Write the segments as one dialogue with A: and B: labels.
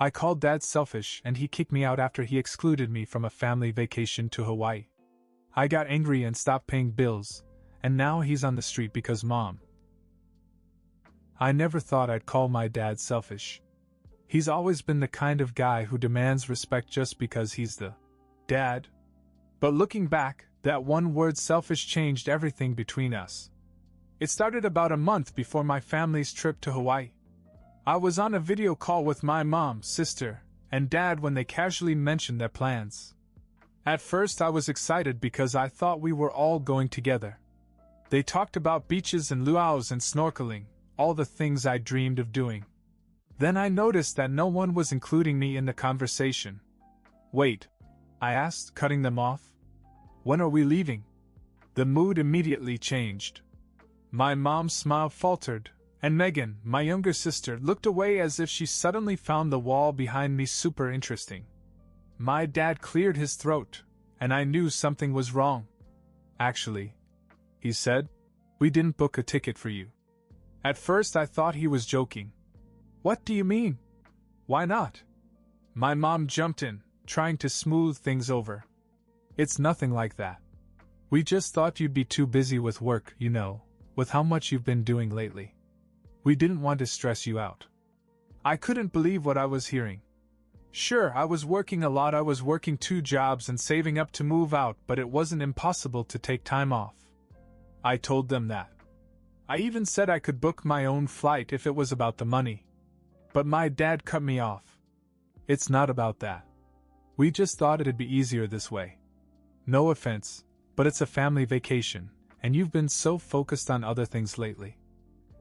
A: I called Dad selfish and he kicked me out after he excluded me from a family vacation to Hawaii. I got angry and stopped paying bills, and now he's on the street because Mom. I never thought I'd call my dad selfish. He's always been the kind of guy who demands respect just because he's the dad. But looking back, that one word selfish changed everything between us. It started about a month before my family's trip to Hawaii. I was on a video call with my mom, sister, and dad when they casually mentioned their plans. At first I was excited because I thought we were all going together. They talked about beaches and luau's and snorkeling, all the things I dreamed of doing. Then I noticed that no one was including me in the conversation. Wait, I asked, cutting them off. When are we leaving? The mood immediately changed. My mom's smile faltered, and Megan, my younger sister, looked away as if she suddenly found the wall behind me super interesting. My dad cleared his throat, and I knew something was wrong. Actually, he said, we didn't book a ticket for you. At first I thought he was joking. What do you mean? Why not? My mom jumped in, trying to smooth things over. It's nothing like that. We just thought you'd be too busy with work, you know, with how much you've been doing lately. We didn't want to stress you out. I couldn't believe what I was hearing. Sure, I was working a lot. I was working 2 jobs and saving up to move out, but it wasn't impossible to take time off. I told them that. I even said I could book my own flight if it was about the money. But my dad cut me off. It's not about that. We just thought it'd be easier this way. No offense, but it's a family vacation, and you've been so focused on other things lately.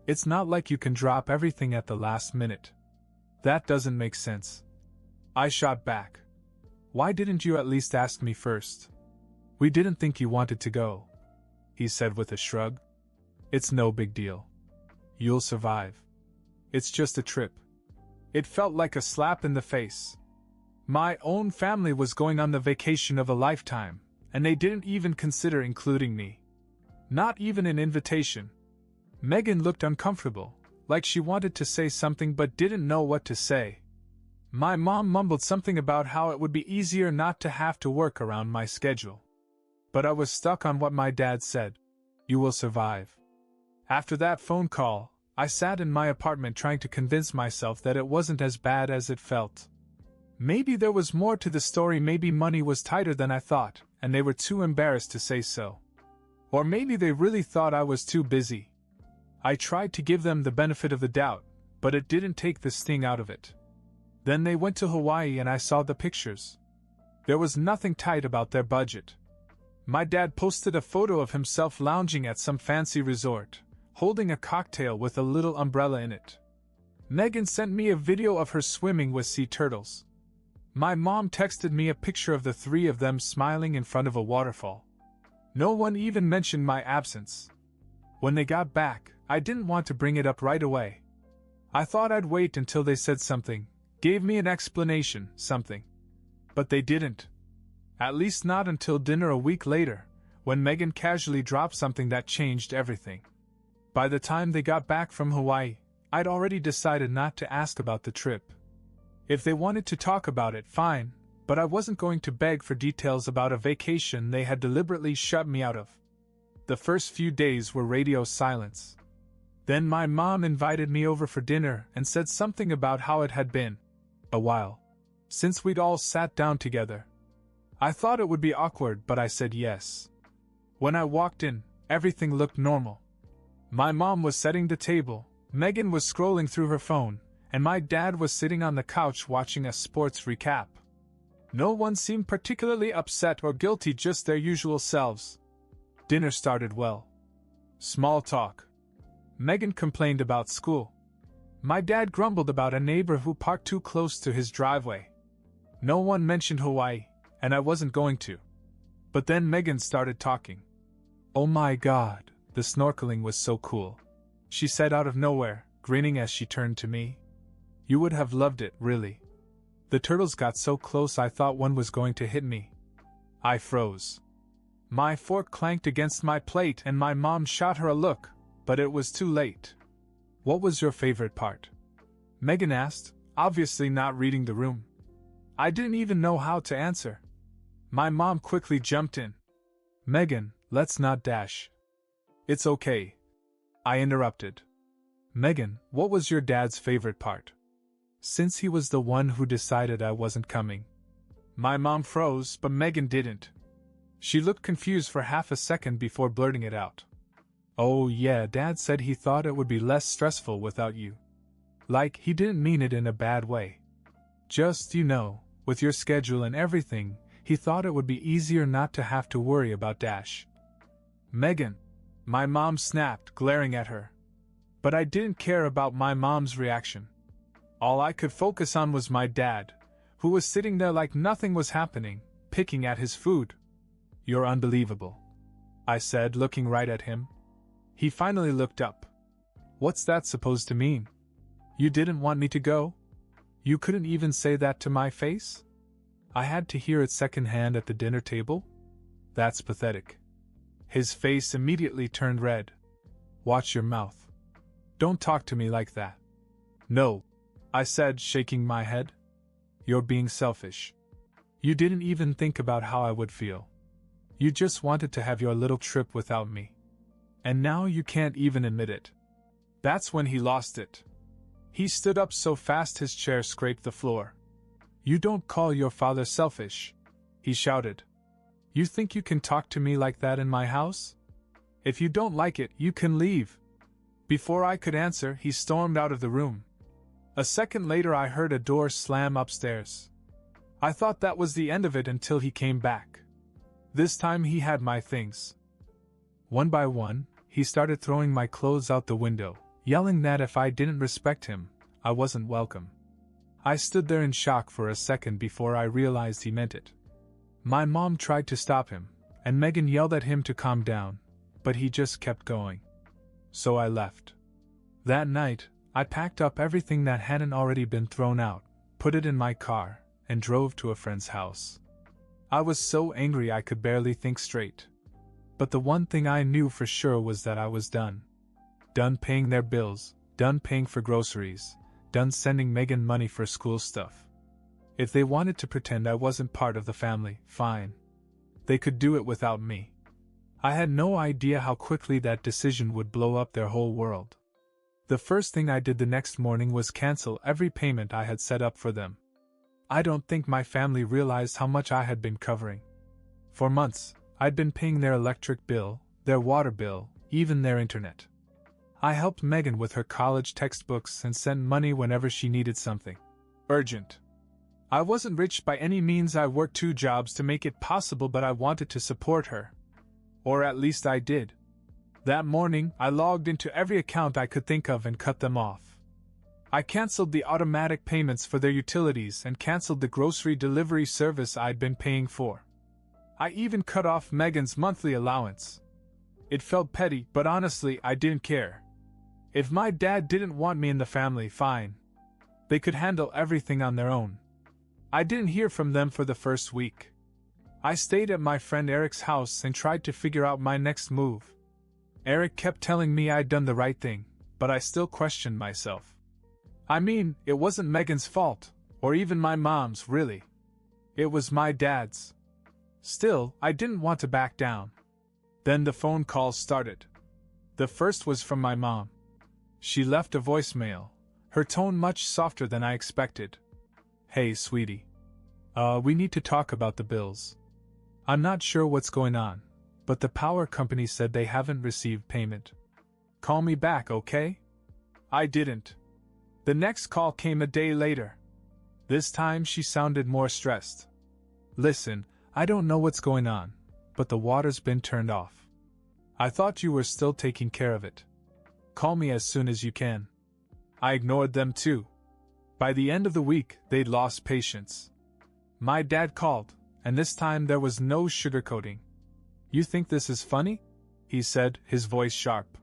A: It's not like you can drop everything at the last minute. That doesn't make sense. I shot back. Why didn't you at least ask me first? We didn't think you wanted to go, he said with a shrug. It's no big deal. You'll survive. It's just a trip. It felt like a slap in the face. My own family was going on the vacation of a lifetime, and they didn't even consider including me. Not even an invitation. Megan looked uncomfortable, like she wanted to say something but didn't know what to say. My mom mumbled something about how it would be easier not to have to work around my schedule. But I was stuck on what my dad said. You will survive. After that phone call, I sat in my apartment trying to convince myself that it wasn't as bad as it felt. Maybe there was more to the story. Maybe money was tighter than I thought, and they were too embarrassed to say so. Or maybe they really thought I was too busy. I tried to give them the benefit of the doubt, but it didn't take the sting out of it. Then they went to Hawaii and I saw the pictures. There was nothing tight about their budget. My dad posted a photo of himself lounging at some fancy resort, holding a cocktail with a little umbrella in it. Megan sent me a video of her swimming with sea turtles. My mom texted me a picture of the 3 of them smiling in front of a waterfall. No one even mentioned my absence. When they got back, I didn't want to bring it up right away. I thought I'd wait until they said something, gave me an explanation, something. But they didn't. At least not until dinner a week later, when Megan casually dropped something that changed everything. By the time they got back from Hawaii, I'd already decided not to ask about the trip. If they wanted to talk about it, fine, but I wasn't going to beg for details about a vacation they had deliberately shut me out of. The first few days were radio silence. Then my mom invited me over for dinner and said something about how it had been a while since we'd all sat down together. I thought it would be awkward, but I said yes. When I walked in, everything looked normal. My mom was setting the table, Megan was scrolling through her phone, and my dad was sitting on the couch watching a sports recap. No one seemed particularly upset or guilty, just their usual selves. Dinner started well. Small talk. Megan complained about school. My dad grumbled about a neighbor who parked too close to his driveway. No one mentioned Hawaii, and I wasn't going to. But then Megan started talking. Oh my God, the snorkeling was so cool, she said out of nowhere, grinning as she turned to me. You would have loved it, really. The turtles got so close I thought one was going to hit me. I froze. My fork clanked against my plate and my mom shot her a look, but it was too late. What was your favorite part? Megan asked, obviously not reading the room. I didn't even know how to answer. My mom quickly jumped in. Megan, let's not dash. It's okay. I interrupted. Megan, what was your dad's favorite part? Since he was the one who decided I wasn't coming. My mom froze, but Megan didn't. She looked confused for half a second before blurting it out. Oh yeah, Dad said he thought it would be less stressful without you. Like, he didn't mean it in a bad way. Just, with your schedule and everything, he thought it would be easier not to have to worry about Dash. Megan, my mom snapped, glaring at her. But I didn't care about my mom's reaction. All I could focus on was my dad, who was sitting there like nothing was happening, picking at his food. You're unbelievable, I said, looking right at him. He finally looked up. What's that supposed to mean? You didn't want me to go? You couldn't even say that to my face? I had to hear it secondhand at the dinner table? That's pathetic. His face immediately turned red. Watch your mouth. Don't talk to me like that. No, I said, shaking my head. You're being selfish. You didn't even think about how I would feel. You just wanted to have your little trip without me. And now you can't even admit it. That's when he lost it. He stood up so fast his chair scraped the floor. You don't call your father selfish, he shouted. You think you can talk to me like that in my house? If you don't like it, you can leave. Before I could answer, he stormed out of the room. A second later I heard a door slam upstairs. I thought that was the end of it until he came back. This time he had my things. One by one, he started throwing my clothes out the window, yelling that if I didn't respect him, I wasn't welcome. I stood there in shock for a second before I realized he meant it. My mom tried to stop him, and Megan yelled at him to calm down, but he just kept going. So I left. That night, I packed up everything that hadn't already been thrown out, put it in my car, and drove to a friend's house. I was so angry I could barely think straight. But the one thing I knew for sure was that I was done. Done paying their bills, done paying for groceries, done sending Megan money for school stuff. If they wanted to pretend I wasn't part of the family, fine. They could do it without me. I had no idea how quickly that decision would blow up their whole world. The first thing I did the next morning was cancel every payment I had set up for them. I don't think my family realized how much I had been covering. For months, I'd been paying their electric bill, their water bill, even their internet. I helped Megan with her college textbooks and sent money whenever she needed something urgent. I wasn't rich by any means. I worked 2 jobs to make it possible, but I wanted to support her. Or at least I did. That morning, I logged into every account I could think of and cut them off. I canceled the automatic payments for their utilities and canceled the grocery delivery service I'd been paying for. I even cut off Megan's monthly allowance. It felt petty, but honestly, I didn't care. If my dad didn't want me in the family, fine. They could handle everything on their own. I didn't hear from them for the first week. I stayed at my friend Eric's house and tried to figure out my next move. Eric kept telling me I'd done the right thing, but I still questioned myself. I mean, it wasn't Megan's fault, or even my mom's, really. It was my dad's. Still, I didn't want to back down. Then the phone calls started. The first was from my mom. She left a voicemail, her tone much softer than I expected. Hey, sweetie. We need to talk about the bills. I'm not sure what's going on, but the power company said they haven't received payment. Call me back, okay? I didn't. The next call came a day later. This time she sounded more stressed. Listen, I don't know what's going on, but the water's been turned off. I thought you were still taking care of it. Call me as soon as you can. I ignored them too. By the end of the week, they'd lost patience. My dad called, and this time there was no sugarcoating. You think this is funny? He said, his voice sharp.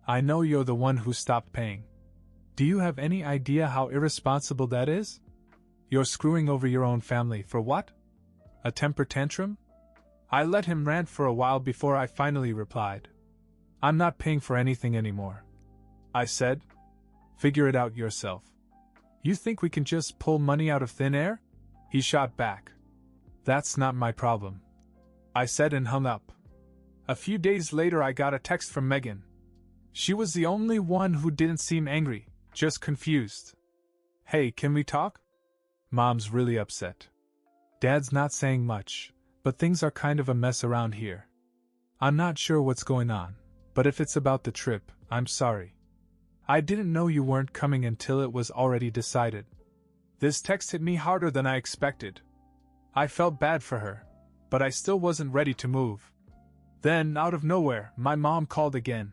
A: I know you're the one who stopped paying. Do you have any idea how irresponsible that is? You're screwing over your own family for what? A temper tantrum? I let him rant for a while before I finally replied. I'm not paying for anything anymore. I said. Figure it out yourself. You think we can just pull money out of thin air? He shot back. That's not my problem, I said and hung up. A few days later I got a text from Megan. She was the only one who didn't seem angry, just confused. Hey, can we talk? Mom's really upset. Dad's not saying much, but things are kind of a mess around here. I'm not sure what's going on, but if it's about the trip, I'm sorry. I didn't know you weren't coming until it was already decided. This text hit me harder than I expected. I felt bad for her, but I still wasn't ready to move. Then, out of nowhere, my mom called again.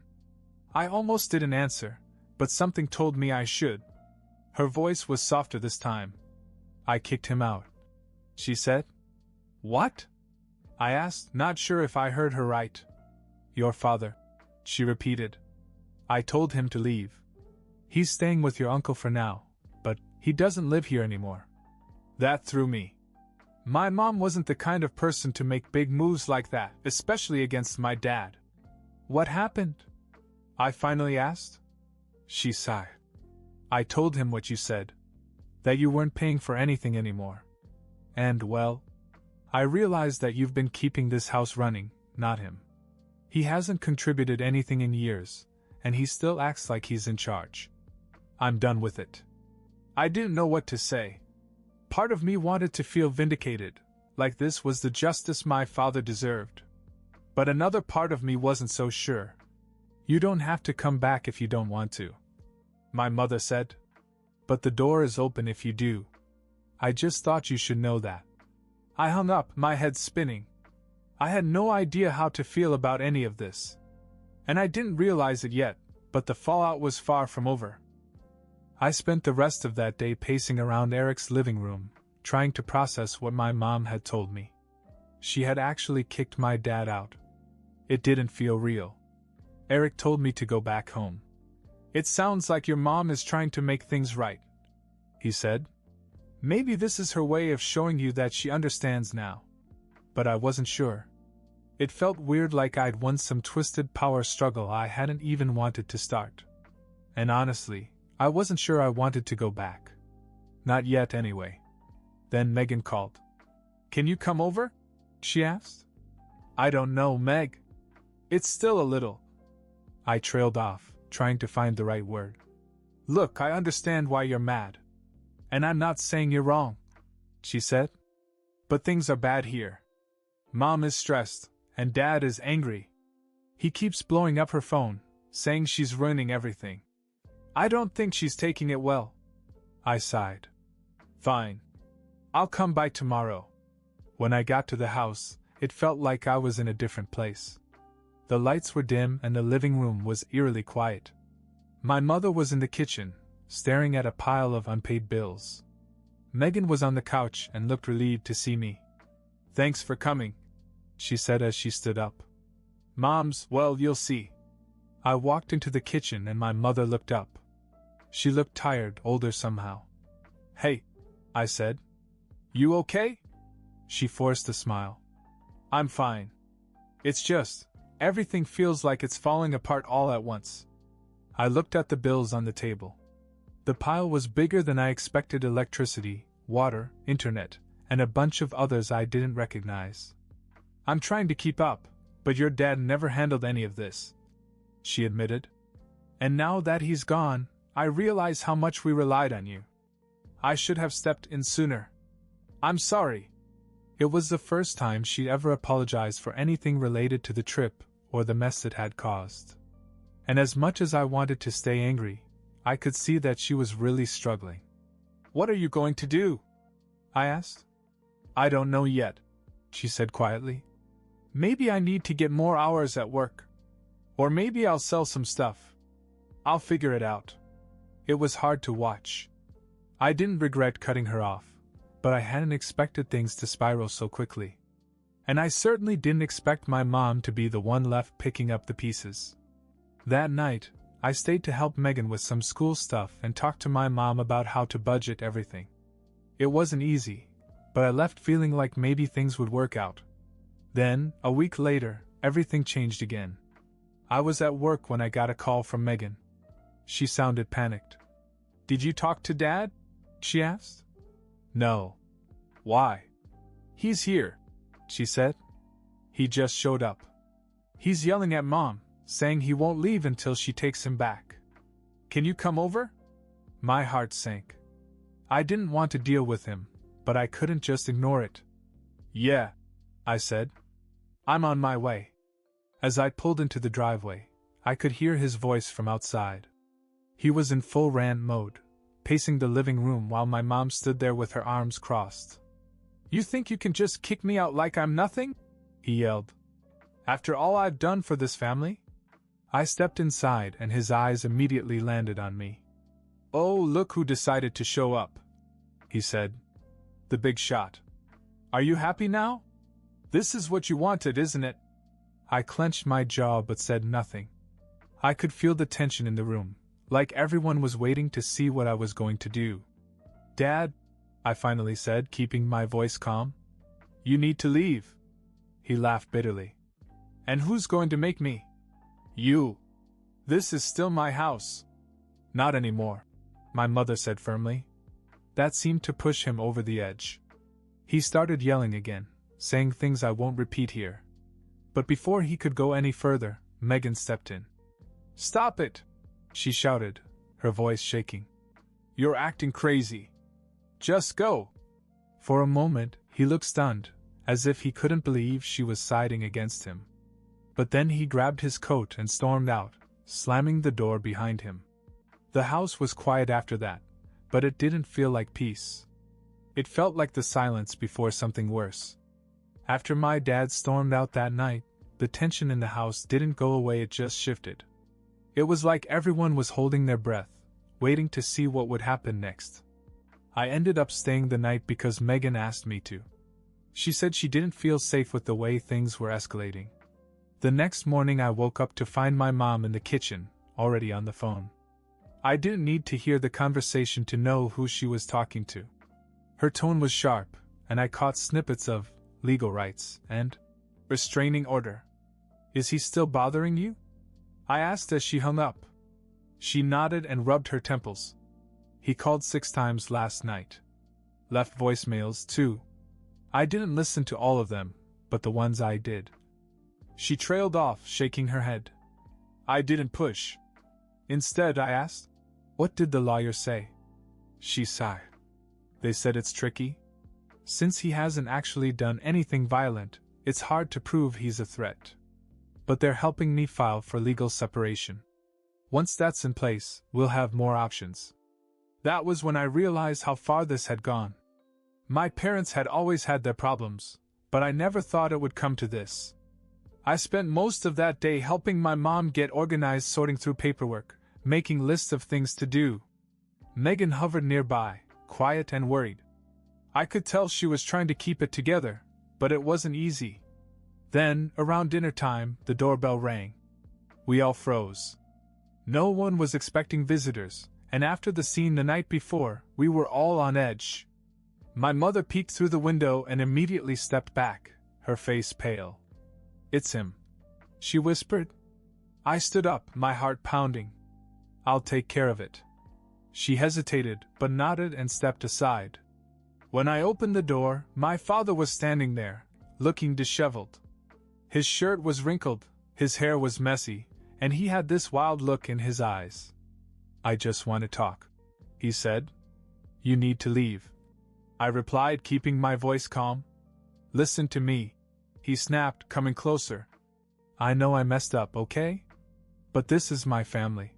A: I almost didn't answer, but something told me I should. Her voice was softer this time. I kicked him out, she said. What? I asked, not sure if I heard her right. Your father, she repeated. I told him to leave. He's staying with your uncle for now, but he doesn't live here anymore. That threw me. My mom wasn't the kind of person to make big moves like that, especially against my dad. What happened? I finally asked. She sighed. I told him what you said. That you weren't paying for anything anymore. And, well, I realized that you've been keeping this house running, not him. He hasn't contributed anything in years, and he still acts like he's in charge. I'm done with it. I didn't know what to say. Part of me wanted to feel vindicated, like this was the justice my father deserved. But another part of me wasn't so sure. You don't have to come back if you don't want to, my mother said. But the door is open if you do. I just thought you should know that. I hung up, my head spinning. I had no idea how to feel about any of this. And I didn't realize it yet, but the fallout was far from over. I spent the rest of that day pacing around Eric's living room, trying to process what my mom had told me. She had actually kicked my dad out. It didn't feel real. Eric told me to go back home. It sounds like your mom is trying to make things right, he said. Maybe this is her way of showing you that she understands now. But I wasn't sure. It felt weird, like I'd won some twisted power struggle I hadn't even wanted to start. And honestly, I wasn't sure I wanted to go back. Not yet, anyway. Then Megan called. Can you come over? She asked. I don't know, Meg. It's still a little. I trailed off, trying to find the right word. Look, I understand why you're mad. And I'm not saying you're wrong, she said. But things are bad here. Mom is stressed, and Dad is angry. He keeps blowing up her phone, saying she's ruining everything. I don't think she's taking it well. I sighed. Fine. I'll come by tomorrow. When I got to the house, it felt like I was in a different place. The lights were dim and the living room was eerily quiet. My mother was in the kitchen, staring at a pile of unpaid bills. Megan was on the couch and looked relieved to see me. Thanks for coming, she said as she stood up. Mom's, well, you'll see. I walked into the kitchen and my mother looked up. She looked tired, older somehow. Hey, I said. You okay? She forced a smile. I'm fine. It's just, everything feels like it's falling apart all at once. I looked at the bills on the table. The pile was bigger than I expected: electricity, water, internet, and a bunch of others I didn't recognize. I'm trying to keep up, but your dad never handled any of this, she admitted. And now that he's gone, I realize how much we relied on you. I should have stepped in sooner. I'm sorry. It was the first time she ever apologized for anything related to the trip or the mess it had caused. And as much as I wanted to stay angry, I could see that she was really struggling. What are you going to do? I asked. I don't know yet, she said quietly. Maybe I need to get more hours at work. Or maybe I'll sell some stuff. I'll figure it out. It was hard to watch. I didn't regret cutting her off, but I hadn't expected things to spiral so quickly. And I certainly didn't expect my mom to be the one left picking up the pieces. That night, I stayed to help Megan with some school stuff and talked to my mom about how to budget everything. It wasn't easy, but I left feeling like maybe things would work out. Then, a week later, everything changed again. I was at work when I got a call from Megan. She sounded panicked. Did you talk to Dad? she asked. No. Why? He's here, she said. He just showed up. He's yelling at Mom, saying he won't leave until she takes him back. Can you come over? My heart sank. I didn't want to deal with him, but I couldn't just ignore it. Yeah, I said. I'm on my way. As I pulled into the driveway, I could hear his voice from outside. He was in full rant mode, pacing the living room while my mom stood there with her arms crossed. You think you can just kick me out like I'm nothing? He yelled. After all I've done for this family? I stepped inside and his eyes immediately landed on me. Oh, look who decided to show up, he said. The big shot. Are you happy now? This is what you wanted, isn't it? I clenched my jaw but said nothing. I could feel the tension in the room, like everyone was waiting to see what I was going to do. Dad, I finally said, keeping my voice calm. You need to leave. He laughed bitterly. And who's going to make me? You. This is still my house. Not anymore, my mother said firmly. That seemed to push him over the edge. He started yelling again, saying things I won't repeat here. But before he could go any further, Megan stepped in. Stop it, she shouted, her voice shaking. You're acting crazy. Just go. For a moment, he looked stunned, as if he couldn't believe she was siding against him. But then he grabbed his coat and stormed out, slamming the door behind him. The house was quiet after that, but it didn't feel like peace. It felt like the silence before something worse. After my dad stormed out that night, the tension in the house didn't go away, it just shifted. It was like everyone was holding their breath, waiting to see what would happen next. I ended up staying the night because Megan asked me to. She said she didn't feel safe with the way things were escalating. The next morning I woke up to find my mom in the kitchen, already on the phone. I didn't need to hear the conversation to know who she was talking to. Her tone was sharp, and I caught snippets of legal rights and restraining order. Is he still bothering you? I asked as she hung up. She nodded and rubbed her temples. He called 6 times last night. Left voicemails, too. I didn't listen to all of them, but the ones I did. She trailed off, shaking her head. I didn't push. Instead, I asked, what did the lawyer say? She sighed. They said it's tricky. Since he hasn't actually done anything violent, it's hard to prove he's a threat. But they're helping me file for legal separation. Once that's in place, we'll have more options. That was when I realized how far this had gone. My parents had always had their problems, but I never thought it would come to this. I spent most of that day helping my mom get organized, sorting through paperwork, making lists of things to do. Megan hovered nearby, quiet and worried. I could tell she was trying to keep it together, but it wasn't easy. Then, around dinner time, the doorbell rang. We all froze. No one was expecting visitors, and after the scene the night before, we were all on edge. My mother peeked through the window and immediately stepped back, her face pale. It's him, she whispered. I stood up, my heart pounding. I'll take care of it. She hesitated, but nodded and stepped aside. When I opened the door, my father was standing there, looking disheveled. His shirt was wrinkled, his hair was messy, and he had this wild look in his eyes. I just want to talk, he said. You need to leave. I replied, keeping my voice calm. Listen to me, he snapped, coming closer. I know I messed up, okay? But this is my family.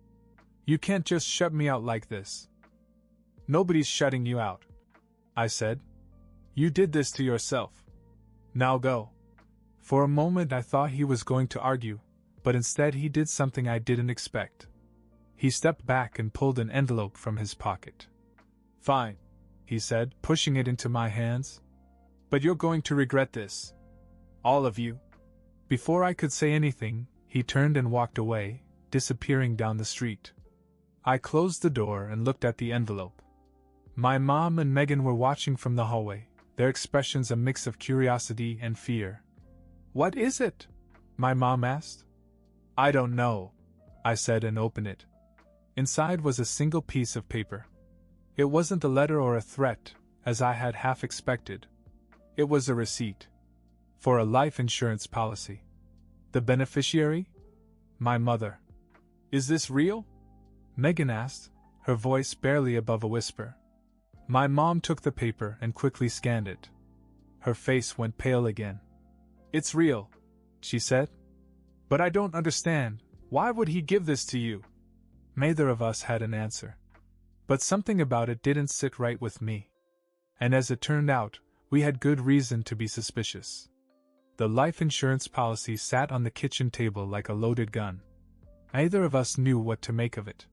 A: You can't just shut me out like this. Nobody's shutting you out, I said. You did this to yourself. Now go. For a moment I thought he was going to argue, but instead he did something I didn't expect. He stepped back and pulled an envelope from his pocket. Fine, he said, pushing it into my hands. But you're going to regret this. All of you. Before I could say anything, he turned and walked away, disappearing down the street. I closed the door and looked at the envelope. My mom and Megan were watching from the hallway, their expressions a mix of curiosity and fear. What is it? My mom asked. I don't know, I said and opened it. Inside was a single piece of paper. It wasn't a letter or a threat, as I had half expected. It was a receipt. For a life insurance policy. The beneficiary? My mother. Is this real? Megan asked, her voice barely above a whisper. My mom took the paper and quickly scanned it. Her face went pale again. It's real, she said. But I don't understand. Why would he give this to you? Neither of us had an answer. But something about it didn't sit right with me. And as it turned out, we had good reason to be suspicious. The life insurance policy sat on the kitchen table like a loaded gun. Neither of us knew what to make of it.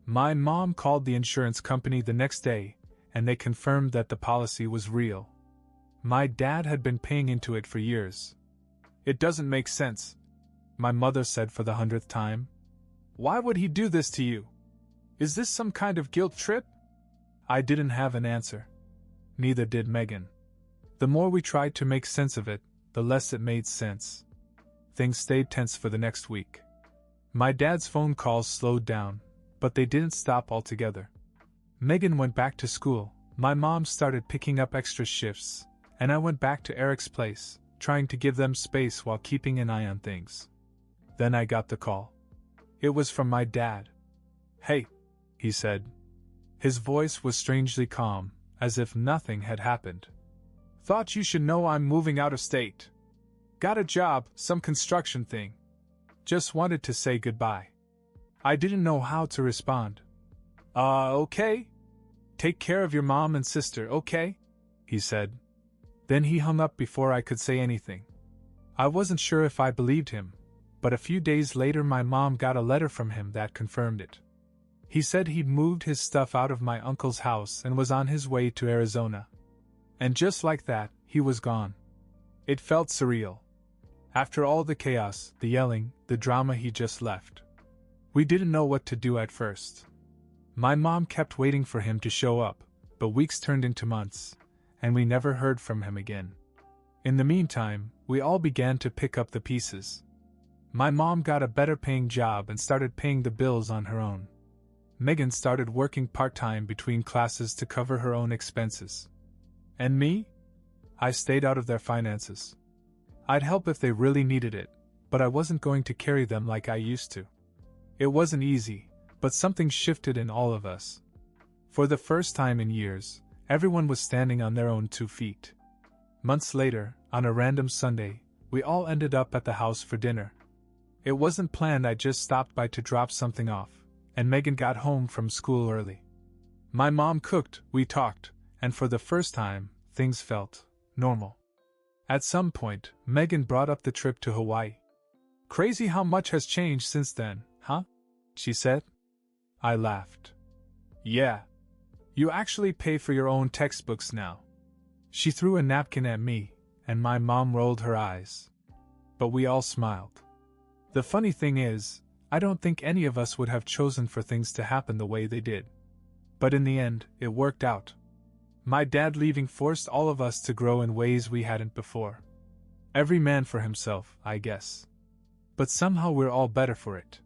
A: My mom called the insurance company the next day, and they confirmed that the policy was real. My dad had been paying into it for years. It doesn't make sense, my mother said for the 100th time. Why would he do this to you? Is this some kind of guilt trip? I didn't have an answer. Neither did Megan. The more we tried to make sense of it, the less it made sense. Things stayed tense for the next week. My dad's phone calls slowed down, but they didn't stop altogether. Megan went back to school, my mom started picking up extra shifts, and I went back to Eric's place, trying to give them space while keeping an eye on things. Then I got the call. It was from my dad. Hey, he said. His voice was strangely calm, as if nothing had happened. Thought you should know I'm moving out of state. Got a job, some construction thing. Just wanted to say goodbye. I didn't know how to respond. Okay. Take care of your mom and sister, okay? He said. Then he hung up before I could say anything. I wasn't sure if I believed him, but a few days later my mom got a letter from him that confirmed it. He said he'd moved his stuff out of my uncle's house and was on his way to Arizona. And just like that, he was gone. It felt surreal. After all the chaos, the yelling, the drama, he just left. We didn't know what to do at first. My mom kept waiting for him to show up, but weeks turned into months, and we never heard from him again. In the meantime, we all began to pick up the pieces. My mom got a better paying job and started paying the bills on her own. Megan started working part-time between classes to cover her own expenses. And me? I stayed out of their finances. I'd help if they really needed it, but I wasn't going to carry them like I used to. It wasn't easy, but something shifted in all of us. For the first time in years, everyone was standing on their own 2 feet. Months later, on a random Sunday, we all ended up at the house for dinner. It wasn't planned, I just stopped by to drop something off, and Megan got home from school early. My mom cooked, we talked, and for the first time, things felt normal. At some point, Megan brought up the trip to Hawaii. Crazy how much has changed since then, huh? She said. I laughed. Yeah. You actually pay for your own textbooks now. She threw a napkin at me, and my mom rolled her eyes. But we all smiled. The funny thing is, I don't think any of us would have chosen for things to happen the way they did. But in the end, it worked out. My dad leaving forced all of us to grow in ways we hadn't before. Every man for himself, I guess. But somehow we're all better for it.